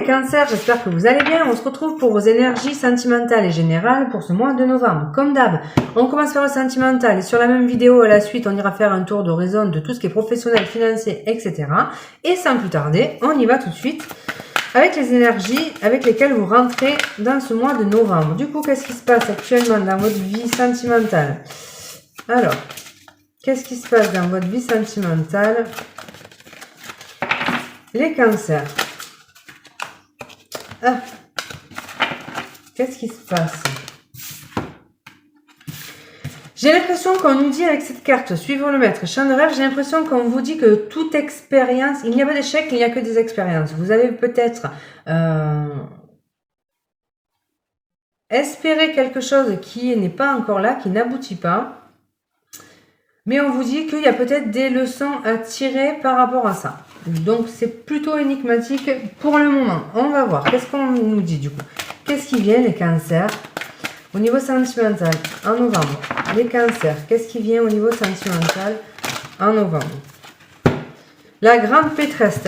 les cancers, j'espère que vous allez bien. On se retrouve pour vos énergies sentimentales et générales pour ce mois de novembre. Comme d'hab, on commence par le sentimental et sur la même vidéo à la suite, on ira faire un tour d'horizon de tout ce qui est professionnel, financier, etc. Et sans plus tarder, on y va tout de suite avec les énergies avec lesquelles vous rentrez dans ce mois de novembre. Du coup, qu'est-ce qui se passe actuellement dans votre vie sentimentale? Alors, qu'est-ce qui se passe dans votre vie sentimentale? Les cancers. Ah, qu'est-ce qui se passe? J'ai l'impression qu'on nous dit avec cette carte, suivre le maître, champ de rêve, j'ai l'impression qu'on vous dit que toute expérience, il n'y a pas d'échec, il n'y a que des expériences. Vous avez peut-être espéré quelque chose qui n'est pas encore là, qui n'aboutit pas. Mais on vous dit qu'il y a peut-être des leçons à tirer par rapport à ça. Donc, c'est plutôt énigmatique pour le moment. On va voir. Qu'est-ce qu'on nous dit du coup? Qu'est-ce qui vient, les cancers? Au niveau sentimental, en novembre. Les cancers, qu'est-ce qui vient au niveau sentimental en novembre? La grande prêtresse.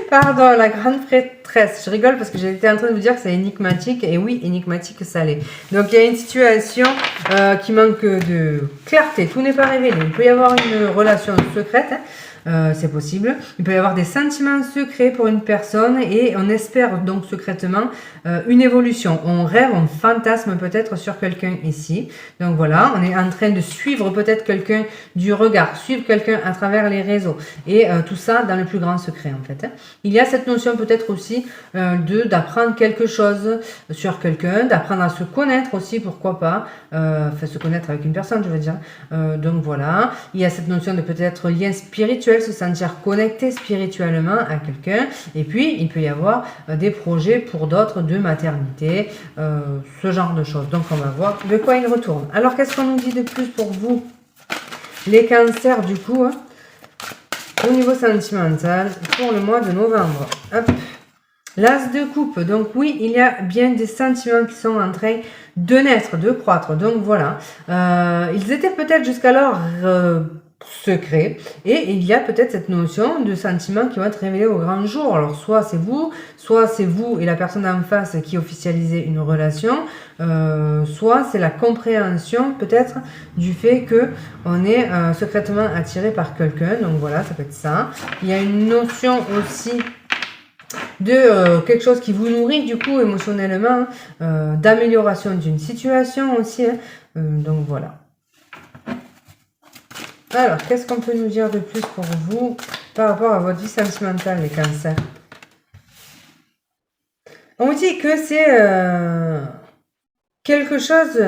Pardon, la grande prêtresse. Je rigole parce que j'étais en train de vous dire que c'est énigmatique. Et oui, énigmatique, ça l'est. Donc, il y a une situation qui manque de clarté. Tout n'est pas révélé. Il peut y avoir une relation secrète. C'est possible. Il peut y avoir des sentiments secrets pour une personne et on espère donc secrètement une évolution. On rêve, on fantasme peut-être sur quelqu'un ici. Donc voilà, on est en train de suivre peut-être quelqu'un du regard, suivre quelqu'un à travers les réseaux et tout ça dans le plus grand secret en fait. Il y a cette notion peut-être aussi d'apprendre quelque chose sur quelqu'un, d'apprendre à se connaître aussi, pourquoi pas, enfin se connaître avec une personne je veux dire. Donc voilà, il y a cette notion de peut-être lien spirituel, se sentir connecté spirituellement à quelqu'un. Et puis, il peut y avoir des projets pour d'autres de maternité, ce genre de choses. Donc, on va voir de quoi il retourne. Alors, qu'est-ce qu'on nous dit de plus pour vous, les cancers, du coup, au niveau sentimental, pour le mois de novembre? Hop. L'as de coupe. Donc, oui, il y a bien des sentiments qui sont en train de naître, de croître. Donc, voilà. Ils étaient peut-être jusqu'alors secret et il y a peut-être cette notion de sentiments qui vont être révélés au grand jour. Alors soit c'est vous et la personne en face qui officialisez une relation, soit c'est la compréhension peut-être du fait que on est secrètement attiré par quelqu'un. Donc voilà, ça peut être ça. Il y a une notion aussi de quelque chose qui vous nourrit du coup émotionnellement, d'amélioration d'une situation aussi. Donc voilà. Alors, qu'est-ce qu'on peut nous dire de plus pour vous par rapport à votre vie sentimentale, les cancers? On vous dit que c'est quelque chose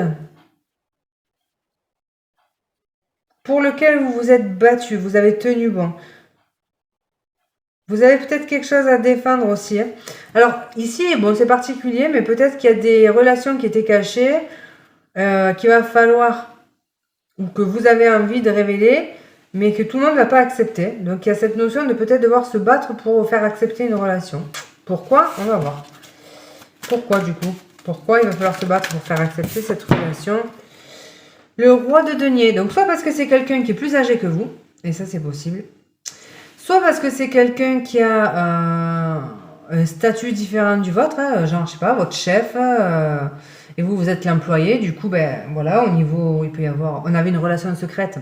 pour lequel vous vous êtes battu, vous avez tenu bon. Vous avez peut-être quelque chose à défendre aussi. Alors, ici, bon, c'est particulier, mais peut-être qu'il y a des relations qui étaient cachées, qu'il va falloir, ou que vous avez envie de révéler, mais que tout le monde ne va pas accepter. Donc, il y a cette notion de peut-être devoir se battre pour faire accepter une relation. Pourquoi? On va voir. Pourquoi, du coup? Pourquoi il va falloir se battre pour faire accepter cette relation? Le roi de denier. Donc, soit parce que c'est quelqu'un qui est plus âgé que vous, et ça, c'est possible. Soit parce que c'est quelqu'un qui a un statut différent du vôtre, hein, genre, je sais pas, votre chef... et vous, vous êtes l'employé, du coup, ben voilà, au niveau, il peut y avoir, on avait une relation secrète.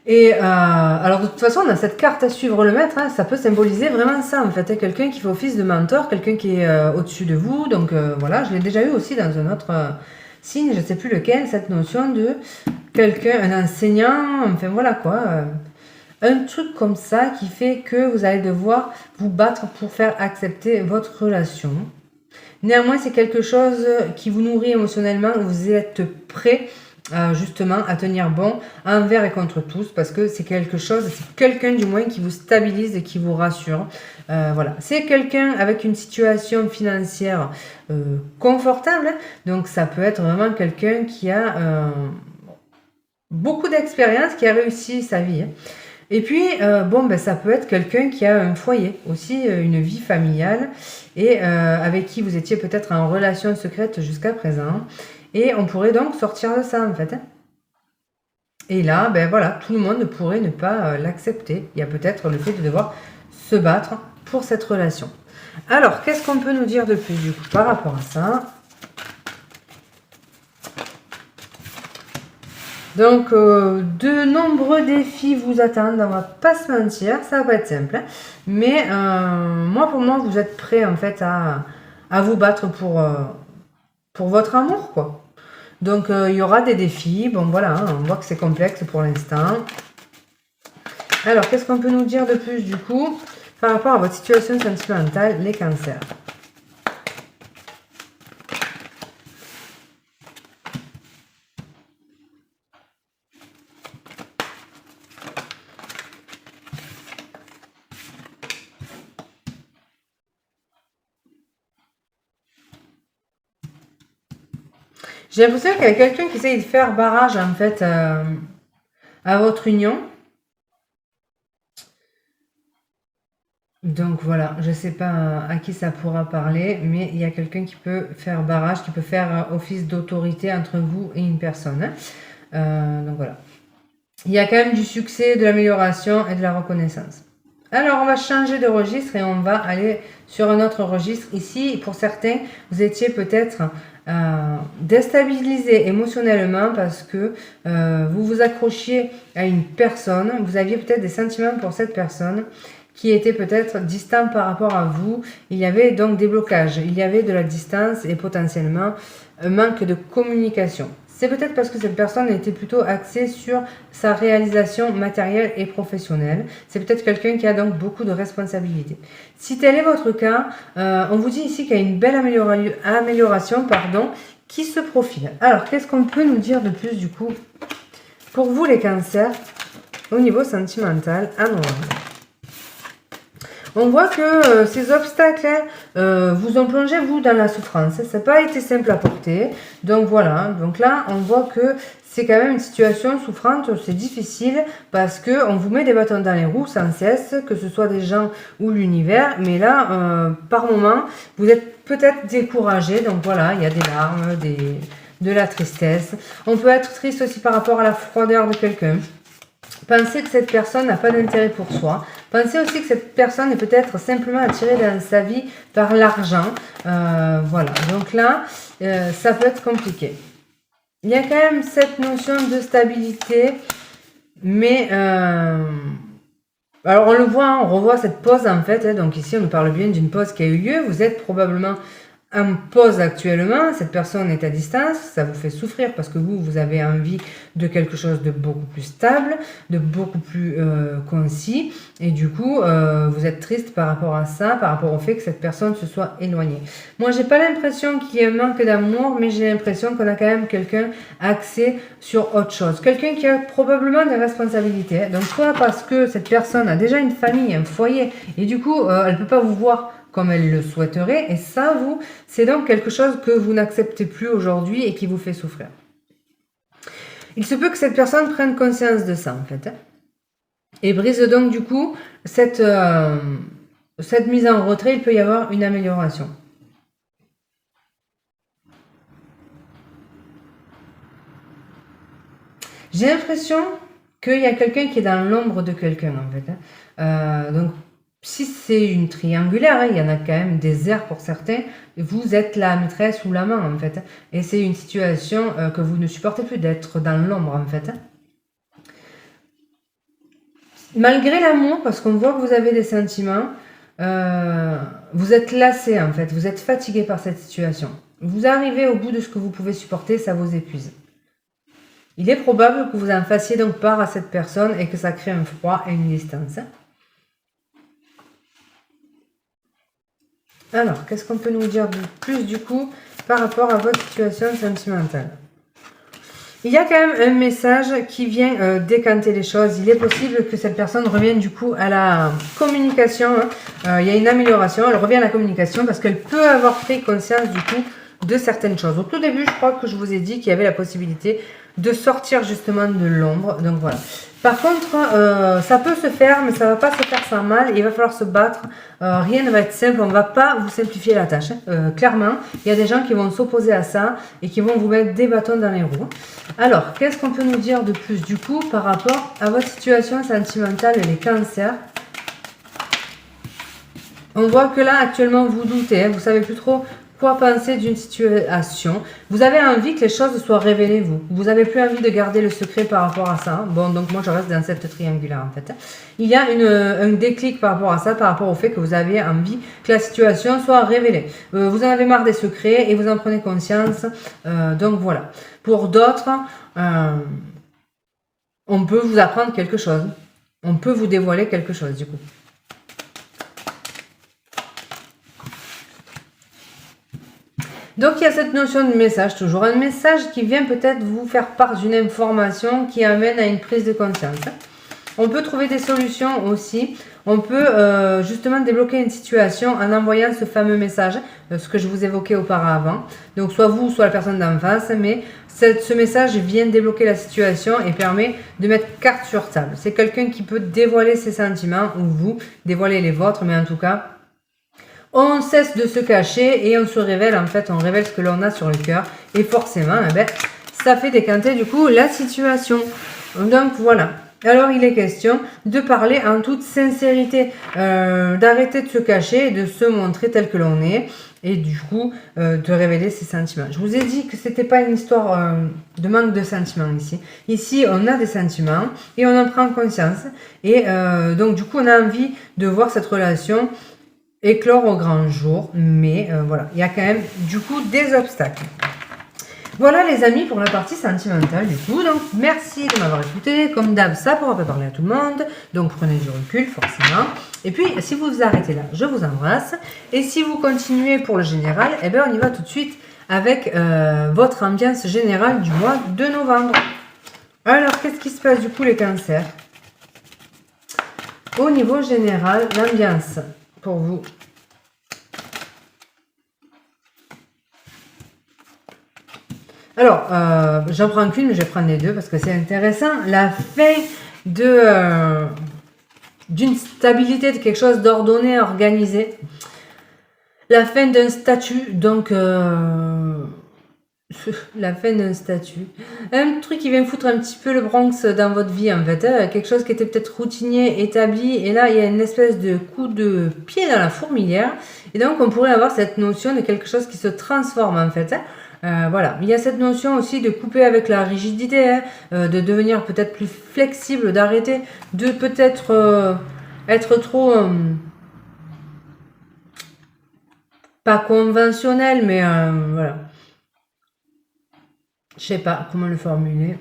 Et alors de toute façon, dans cette carte à suivre le maître, hein, ça peut symboliser vraiment ça, en fait, hein, quelqu'un qui fait office de mentor, quelqu'un qui est au-dessus de vous. Donc voilà, je l'ai déjà eu aussi dans un autre signe, je ne sais plus lequel, cette notion de quelqu'un, un enseignant, enfin voilà quoi. Un truc comme ça qui fait que vous allez devoir vous battre pour faire accepter votre relation. Néanmoins, c'est quelque chose qui vous nourrit émotionnellement. Vous êtes prêt justement à tenir bon envers et contre tous parce que c'est quelque chose, c'est quelqu'un du moins qui vous stabilise et qui vous rassure. Voilà, c'est quelqu'un avec une situation financière confortable. Donc, ça peut être vraiment quelqu'un qui a beaucoup d'expérience, qui a réussi sa vie. Et puis, bon, ben, ça peut être quelqu'un qui a un foyer, aussi une vie familiale, et avec qui vous étiez peut-être en relation secrète jusqu'à présent. Et on pourrait donc sortir de ça, en fait. Et là, ben voilà, tout le monde pourrait ne pas l'accepter. Il y a peut-être le fait de devoir se battre pour cette relation. Alors, qu'est-ce qu'on peut nous dire de plus du coup par rapport à ça? Donc, de nombreux défis vous attendent, on va pas se mentir, ça va pas être simple. Hein. Mais pour moi, vous êtes prêts en fait à vous battre pour votre amour, quoi. Donc, il y aura des défis. Bon, voilà, hein, on voit que c'est complexe pour l'instant. Alors, qu'est-ce qu'on peut nous dire de plus du coup par rapport à votre situation sentimentale, les cancers? J'ai l'impression qu'il y a quelqu'un qui essaye de faire barrage en fait à votre union. Donc voilà, je ne sais pas à qui ça pourra parler, mais il y a quelqu'un qui peut faire barrage, qui peut faire office d'autorité entre vous et une personne. Donc voilà. Il y a quand même du succès, de l'amélioration et de la reconnaissance. Alors, on va changer de registre et on va aller sur un autre registre. Ici, pour certains, vous étiez peut-être déstabilisé émotionnellement parce que vous vous accrochiez à une personne. Vous aviez peut-être des sentiments pour cette personne qui était peut-être distant par rapport à vous. Il y avait donc des blocages. Il y avait de la distance et potentiellement un manque de communication. C'est peut-être parce que cette personne était plutôt axée sur sa réalisation matérielle et professionnelle. C'est peut-être quelqu'un qui a donc beaucoup de responsabilités. Si tel est votre cas, on vous dit ici qu'il y a une belle amélioration qui se profile. Alors, qu'est-ce qu'on peut nous dire de plus du coup pour vous les cancers au niveau sentimental, amoureux? On voit que ces obstacles vous ont plongé, vous, dans la souffrance. Ça n'a pas été simple à porter. Donc voilà, donc là, on voit que c'est quand même une situation souffrante, c'est difficile parce qu'on vous met des bâtons dans les roues sans cesse, que ce soit des gens ou l'univers. Mais là, par moment, vous êtes peut-être découragé. Donc voilà, il y a des larmes, de la tristesse. On peut être triste aussi par rapport à la froideur de quelqu'un. Pensez que cette personne n'a pas d'intérêt pour soi. Pensez aussi que cette personne est peut-être simplement attirée dans sa vie par l'argent. Voilà, donc là, ça peut être compliqué. Il y a quand même cette notion de stabilité, mais alors on le voit, on revoit cette pause en fait. Hein, donc ici, on nous parle bien d'une pause qui a eu lieu. Vous êtes probablement en pause actuellement, cette personne est à distance, ça vous fait souffrir parce que vous avez envie de quelque chose de beaucoup plus stable, de beaucoup plus concis, et du coup, vous êtes triste par rapport à ça, par rapport au fait que cette personne se soit éloignée. Moi, j'ai pas l'impression qu'il y ait un manque d'amour, mais j'ai l'impression qu'on a quand même quelqu'un axé sur autre chose, quelqu'un qui a probablement des responsabilités. Donc, soit parce que cette personne a déjà une famille, un foyer, et du coup, elle peut pas vous voir comme elle le souhaiterait, et ça, c'est donc quelque chose que vous n'acceptez plus aujourd'hui et qui vous fait souffrir. Il se peut que cette personne prenne conscience de ça, en fait, hein, et brise donc, du coup, cette mise en retrait. Il peut y avoir une amélioration. J'ai l'impression qu'il y a quelqu'un qui est dans l'ombre de quelqu'un, en fait. Hein. Donc, si c'est une triangulaire, hein, il y en a quand même des airs pour certains, vous êtes la maîtresse ou l'amant en fait. Et c'est une situation que vous ne supportez plus, d'être dans l'ombre en fait. Malgré l'amour, parce qu'on voit que vous avez des sentiments, vous êtes lassé en fait, vous êtes fatigué par cette situation. Vous arrivez au bout de ce que vous pouvez supporter, ça vous épuise. Il est probable que vous en fassiez donc part à cette personne et que ça crée un froid et une distance. Alors, qu'est-ce qu'on peut nous dire de plus du coup par rapport à votre situation sentimentale? Il y a quand même un message qui vient décanter les choses. Il est possible que cette personne revienne du coup à la communication. Hein. Il y a une amélioration, elle revient à la communication parce qu'elle peut avoir pris conscience du coup de certaines choses. Au tout début, je crois que je vous ai dit qu'il y avait la possibilité de sortir justement de l'ombre. Donc voilà. Par contre, ça peut se faire, mais ça ne va pas se faire sans mal. Il va falloir se battre. Rien ne va être simple. On ne va pas vous simplifier la tâche. Hein. Clairement, il y a des gens qui vont s'opposer à ça et qui vont vous mettre des bâtons dans les roues. Alors, qu'est-ce qu'on peut nous dire de plus du coup par rapport à votre situation sentimentale et les cancers? On voit que là, actuellement, vous doutez, hein, vous savez plus trop quoi penser d'une situation. Vous avez envie que les choses soient révélées, vous. Vous n'avez plus envie de garder le secret par rapport à ça. Bon, donc moi, je reste dans cette triangulaire, en fait. Il y a un déclic par rapport à ça, par rapport au fait que vous avez envie que la situation soit révélée. Vous en avez marre des secrets et vous en prenez conscience. Donc, voilà. Pour d'autres, on peut vous apprendre quelque chose. On peut vous dévoiler quelque chose, du coup. Donc il y a cette notion de message, toujours un message qui vient peut-être vous faire part d'une information qui amène à une prise de conscience. On peut trouver des solutions aussi. On peut justement débloquer une situation en envoyant ce fameux message, ce que je vous évoquais auparavant. Donc soit vous, soit la personne d'en face, mais ce message vient débloquer la situation et permet de mettre carte sur table. C'est quelqu'un qui peut dévoiler ses sentiments ou vous dévoiler les vôtres, mais en tout cas, on cesse de se cacher et on se révèle, en fait, on révèle ce que l'on a sur le cœur. Et forcément, eh ben, ça fait décanter du coup la situation. Donc voilà. Alors il est question de parler en toute sincérité, d'arrêter de se cacher et de se montrer tel que l'on est. Et du coup, de révéler ses sentiments. Je vous ai dit que c'était pas une histoire de manque de sentiments ici. Ici, on a des sentiments et on en prend conscience. Et donc du coup, on a envie de voir cette relation éclore au grand jour, mais voilà, il y a quand même du coup des obstacles. Voilà les amis pour la partie sentimentale du coup, donc merci de m'avoir écouté, comme d'hab ça pourra pas parler à tout le monde, donc prenez du recul forcément, et puis si vous vous arrêtez là, je vous embrasse, et si vous continuez pour le général, eh bien on y va tout de suite avec votre ambiance générale du mois de novembre. Alors qu'est-ce qui se passe du coup les cancers? Au niveau général, l'ambiance pour vous. Alors, j'en prends qu'une, mais je vais prendre les deux parce que c'est intéressant. La fin d'une stabilité, de quelque chose d'ordonné, organisé. La fin d'un statut, donc la fin d'un statut. Un truc qui vient foutre un petit peu le Bronx dans votre vie en fait. Hein. Quelque chose qui était peut-être routinier, établi. Et là, il y a une espèce de coup de pied dans la fourmilière. Et donc, on pourrait avoir cette notion de quelque chose qui se transforme en fait. Hein. Voilà. Il y a cette notion aussi de couper avec la rigidité. Hein, de devenir peut-être plus flexible, d'arrêter de peut-être être trop... pas conventionnel, mais voilà. Je sais pas comment le formuler.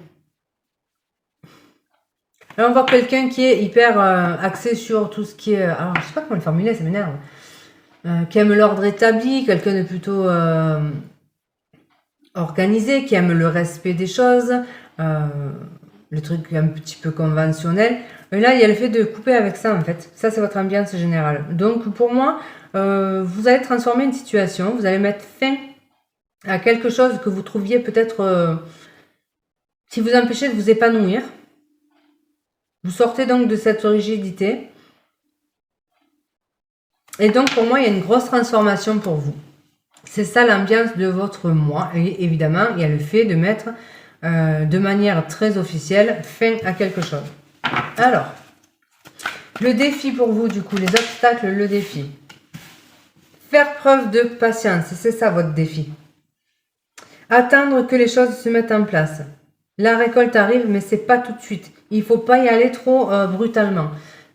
Alors on voit quelqu'un qui est hyper axé sur tout ce qui est... alors je sais pas comment le formuler, ça m'énerve. Qui aime l'ordre établi, quelqu'un de plutôt organisé, qui aime le respect des choses, le truc un petit peu conventionnel. Et là, il y a le fait de couper avec ça en fait. Ça, c'est votre ambiance générale. Donc pour moi, vous allez transformer une situation, vous allez mettre fin à quelque chose que vous trouviez peut-être qui vous empêchait de vous épanouir. Vous sortez donc de cette rigidité. Et donc pour moi, il y a une grosse transformation pour vous. C'est ça l'ambiance de votre mois. Et évidemment, il y a le fait de mettre de manière très officielle fin à quelque chose. Alors, le défi pour vous, du coup, les obstacles, le défi. Faire preuve de patience, c'est ça votre défi. Attendre que les choses se mettent en place. La récolte arrive, mais c'est pas tout de suite. Il ne faut pas y aller trop brutalement.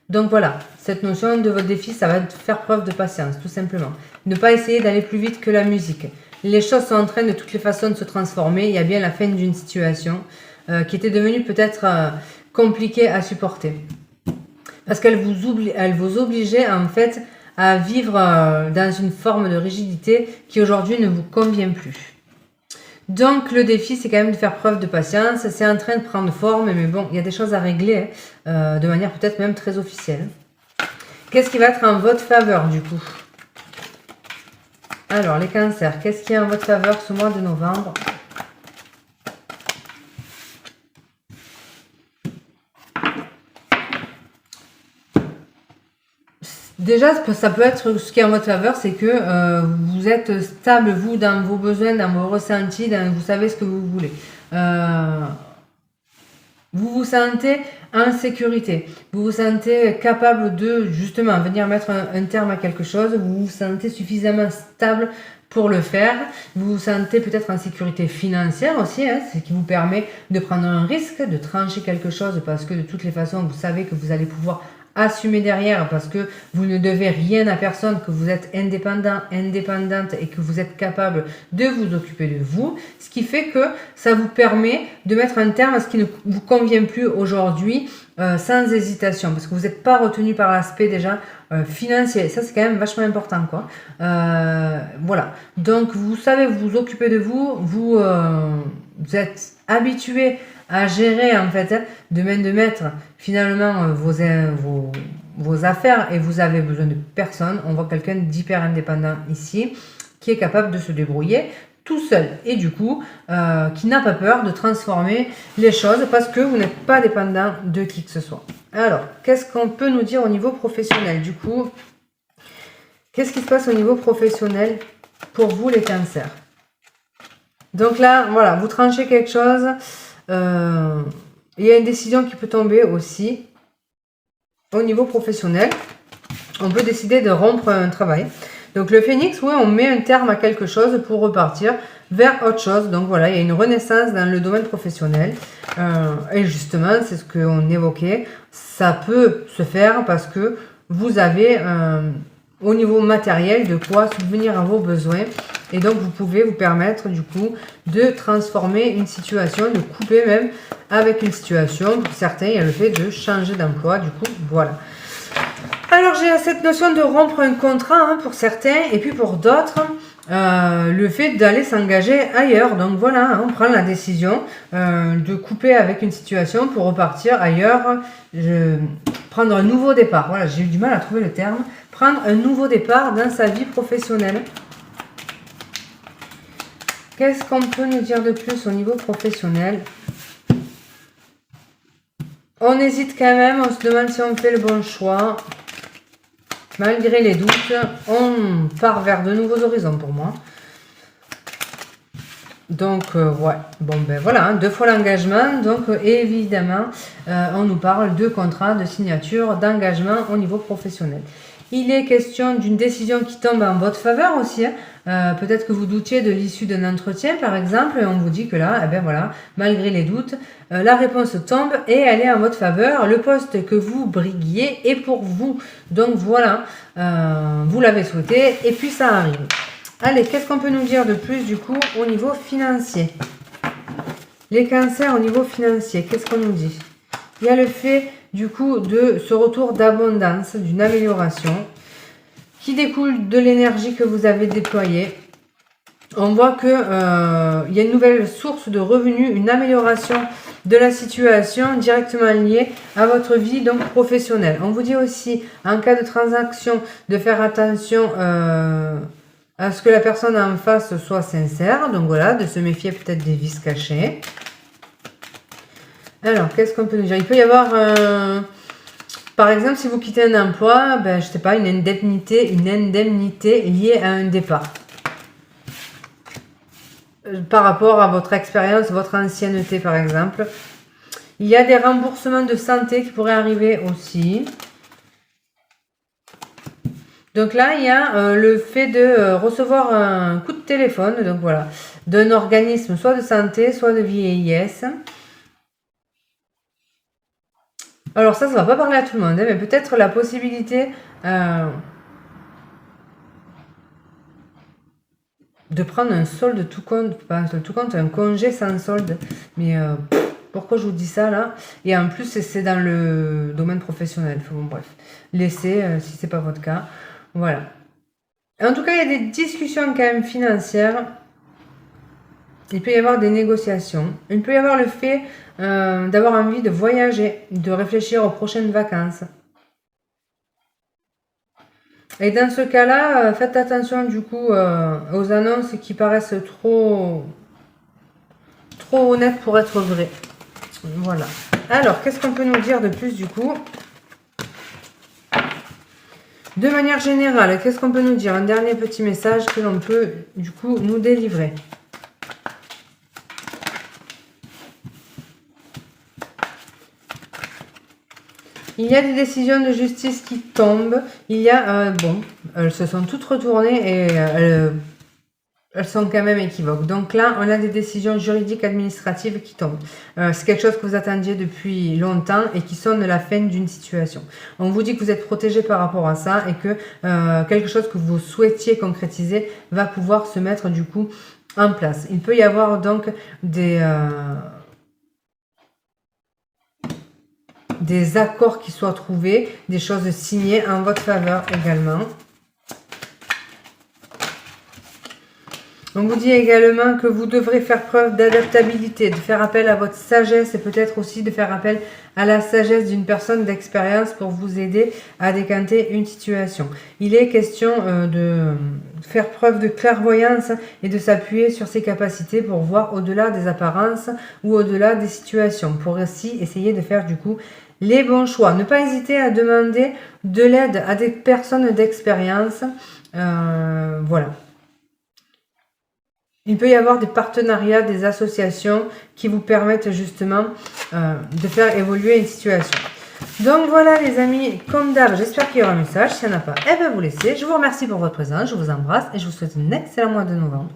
Donc voilà, cette notion de votre défi, ça va être faire preuve de patience, tout simplement. Ne pas essayer d'aller plus vite que la musique. Les choses sont en train de toutes les façons de se transformer. Il y a bien la fin d'une situation qui était devenue peut-être compliquée à supporter. Parce qu'elle vous obligeait en fait à vivre dans une forme de rigidité qui aujourd'hui ne vous convient plus. Donc le défi, c'est quand même de faire preuve de patience. C'est en train de prendre forme, mais bon, il y a des choses à régler de manière peut-être même très officielle. Qu'est-ce qui va être en votre faveur du coup? Alors les cancers, qu'est-ce qui est en votre faveur ce mois de novembre? Déjà, ça peut être ce qui est en votre faveur, c'est que vous êtes stable, vous, dans vos besoins, dans vos ressentis, vous savez ce que vous voulez. Vous vous sentez en sécurité. Vous vous sentez capable de justement venir mettre un terme à quelque chose. Vous vous sentez suffisamment stable pour le faire. Vous vous sentez peut-être en sécurité financière aussi, hein, ce qui vous permet de prendre un risque, de trancher quelque chose parce que de toutes les façons, vous savez que vous allez pouvoir assumer derrière parce que vous ne devez rien à personne, que vous êtes indépendant, indépendante et que vous êtes capable de vous occuper de vous, ce qui fait que ça vous permet de mettre un terme à ce qui ne vous convient plus aujourd'hui sans hésitation parce que vous n'êtes pas retenu par l'aspect déjà financier. Ça, c'est quand même vachement important, quoi. Voilà. Donc, vous savez vous occuper de vous, vous êtes habitué à gérer en fait de main de maître finalement vos affaires et vous avez besoin de personne. On voit quelqu'un d'hyper indépendant ici qui est capable de se débrouiller tout seul et du coup qui n'a pas peur de transformer les choses parce que vous n'êtes pas dépendant de qui que ce soit. Alors, qu'est-ce qu'on peut nous dire au niveau professionnel du coup? Qu'est-ce qui se passe au niveau professionnel pour vous les cancers? Donc là, voilà, vous tranchez quelque chose. Il y a une décision qui peut tomber aussi au niveau professionnel. On peut décider de rompre un travail. Donc le phénix, oui, on met un terme à quelque chose pour repartir vers autre chose. Donc voilà, il y a une renaissance dans le domaine professionnel. Et justement, c'est ce qu'on évoquait. Ça peut se faire parce que vous avez au niveau matériel de quoi subvenir à vos besoins. Et donc, vous pouvez vous permettre, du coup, de transformer une situation, de couper même avec une situation. Pour certains, il y a le fait de changer d'emploi. Du coup, voilà. Alors, j'ai cette notion de rompre un contrat hein, pour certains. Et puis, pour d'autres, le fait d'aller s'engager ailleurs. Donc, voilà, hein, on prend la décision de couper avec une situation pour repartir ailleurs. Prendre un nouveau départ. Voilà, j'ai eu du mal à trouver le terme. Prendre un nouveau départ dans sa vie professionnelle. Qu'est-ce qu'on peut nous dire de plus au niveau professionnel? On hésite quand même, on se demande si on fait le bon choix. Malgré les doutes, on part vers de nouveaux horizons pour moi. Donc, ouais, bon ben voilà, hein, 2 fois l'engagement. Donc, évidemment, on nous parle de contrat, de signature, d'engagement au niveau professionnel. Il est question d'une décision qui tombe en votre faveur aussi. Hein. Peut-être que vous doutiez de l'issue d'un entretien, par exemple, et on vous dit que là, eh ben voilà, malgré les doutes, la réponse tombe et elle est en votre faveur. Le poste que vous briguiez est pour vous. Donc voilà, vous l'avez souhaité et puis ça arrive. Allez, qu'est-ce qu'on peut nous dire de plus du coup au niveau financier? Les cancers au niveau financier, qu'est-ce qu'on nous dit? Il y a le fait du coup de ce retour d'abondance, d'une amélioration qui découle de l'énergie que vous avez déployée. On voit que il y a une nouvelle source de revenus, une amélioration de la situation directement liée à votre vie donc professionnelle. On vous dit aussi en cas de transaction de faire attention à ce que la personne en face soit sincère. Donc voilà, de se méfier peut-être des vices cachés. Alors, qu'est-ce qu'on peut nous dire? Il peut y avoir, par exemple, si vous quittez un emploi, ben, je sais pas, une indemnité liée à un départ. Par rapport à votre expérience, votre ancienneté, par exemple. Il y a des remboursements de santé qui pourraient arriver aussi. Donc là, il y a le fait de recevoir un coup de téléphone, donc voilà, d'un organisme soit de santé, soit de vieillesse. Alors ça va pas parler à tout le monde, hein, mais peut-être la possibilité de prendre un solde tout compte, pas un solde tout compte, un congé sans solde. Mais pourquoi je vous dis ça là? Et en plus, c'est dans le domaine professionnel. Bon, bref, laissez si c'est pas votre cas. Voilà. En tout cas, il y a des discussions quand même financières. Il peut y avoir des négociations. Il peut y avoir le fait d'avoir envie de voyager, de réfléchir aux prochaines vacances. Et dans ce cas-là, faites attention du coup aux annonces qui paraissent trop honnêtes pour être vraies. Voilà. Alors, qu'est-ce qu'on peut nous dire de plus du coup? De manière générale, qu'est-ce qu'on peut nous dire? Un dernier petit message que l'on peut du coup nous délivrer. Il y a des décisions de justice qui tombent. Il y a, bon, elles se sont toutes retournées et elles sont quand même équivoques. Donc là, on a des décisions juridiques administratives qui tombent. C'est quelque chose que vous attendiez depuis longtemps et qui sonne la fin d'une situation. On vous dit que vous êtes protégé par rapport à ça et que quelque chose que vous souhaitiez concrétiser va pouvoir se mettre du coup en place. Il peut y avoir donc des accords qui soient trouvés, des choses signées en votre faveur également. On vous dit également que vous devrez faire preuve d'adaptabilité, de faire appel à votre sagesse et peut-être aussi de faire appel à la sagesse d'une personne d'expérience pour vous aider à décanter une situation. Il est question de faire preuve de clairvoyance et de s'appuyer sur ses capacités pour voir au-delà des apparences ou au-delà des situations, pour aussi essayer de faire du coup les bons choix. Ne pas hésiter à demander de l'aide à des personnes d'expérience. Voilà. Il peut y avoir des partenariats, des associations qui vous permettent justement de faire évoluer une situation. Donc voilà les amis, comme d'hab, j'espère qu'il y aura un message. S'il n'y en a pas, eh bien vous laissez. Je vous remercie pour votre présence, je vous embrasse et je vous souhaite un excellent mois de novembre.